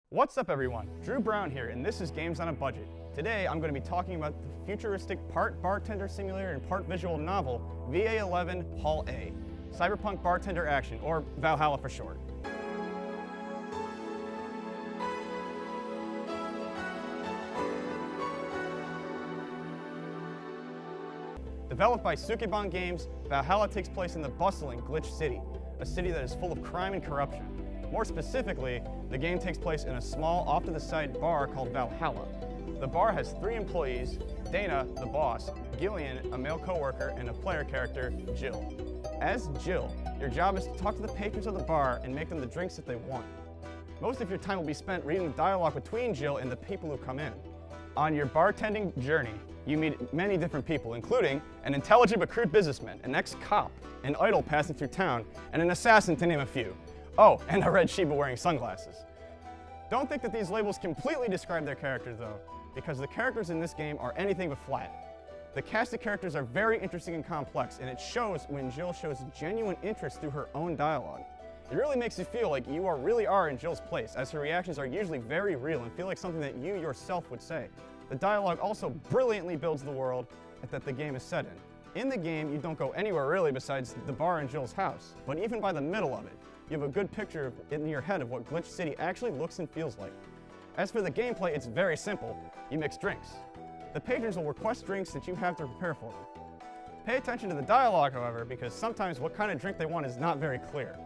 What's up everyone, Drew Brown here, and this is Games on a Budget. Today I'm going to be talking about the futuristic part bartender simulator and part visual novel VA11 Hall A, Cyberpunk Bartender Action, or Valhalla for short. Developed by Sukeban Games, Valhalla takes place in the bustling Glitch City, a city that is full of crime and corruption. More specifically, the game takes place in a small, off-to-the-side bar called Valhalla. The bar has 3 employees: Dana, the boss, Gillian, a male coworker, and a player character, Jill. As Jill, your job is to talk to the patrons of the bar and make them the drinks that they want. Most of your time will be spent reading the dialogue between Jill and the people who come in. On your bartending journey, you meet many different people, including an intelligent but crude businessman, an ex-cop, an idol passing through town, and an assassin, to name a few. Oh, and a red Shiba wearing sunglasses. Don't think that these labels completely describe their characters though, because the characters in this game are anything but flat. The cast of characters are very interesting and complex, and it shows when Jill shows genuine interest through her own dialogue. It really makes you feel like you really are in Jill's place, as her reactions are usually very real and feel like something that you yourself would say. The dialogue also brilliantly builds the world that the game is set in. In the game, you don't go anywhere really besides the bar in Jill's house, but even by the middle of it, you have a good picture in your head of what Glitch City actually looks and feels like. As for the gameplay, it's very simple. You mix drinks. The patrons will request drinks that you have to prepare for them. Pay attention to the dialogue, however, because sometimes what kind of drink they want is not very clear.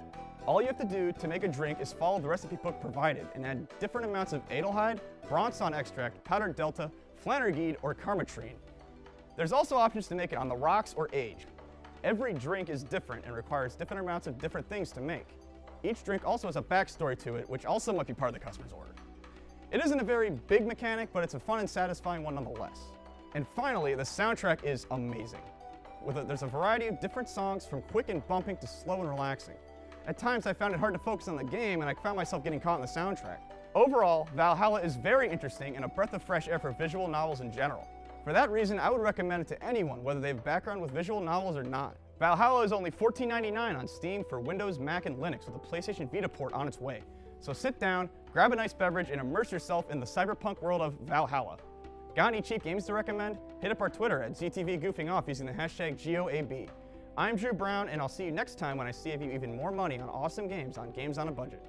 All you have to do to make a drink is follow the recipe book provided and add different amounts of Adelhyde, Bronson extract, powdered Delta, Flannergeed, or Carmatrine. There's also options to make it on the rocks or age. Every drink is different and requires different amounts of different things to make. Each drink also has a backstory to it, which also might be part of the customer's order. It isn't a very big mechanic, but it's a fun and satisfying one nonetheless. And finally, the soundtrack is amazing. There's a variety of different songs, from quick and bumping to slow and relaxing. At times I found it hard to focus on the game, and I found myself getting caught in the soundtrack. Overall, Valhalla is very interesting and a breath of fresh air for visual novels in general. For that reason, I would recommend it to anyone, whether they have background with visual novels or not. Valhalla is only $14.99 on Steam for Windows, Mac, and Linux, with a PlayStation Vita port on its way. So sit down, grab a nice beverage, and immerse yourself in the cyberpunk world of Valhalla. Got any cheap games to recommend? Hit up our Twitter at ZTV Goofing Off using the hashtag GOAB. I'm Drew Brown, and I'll see you next time when I save you even more money on awesome games on Games on a Budget.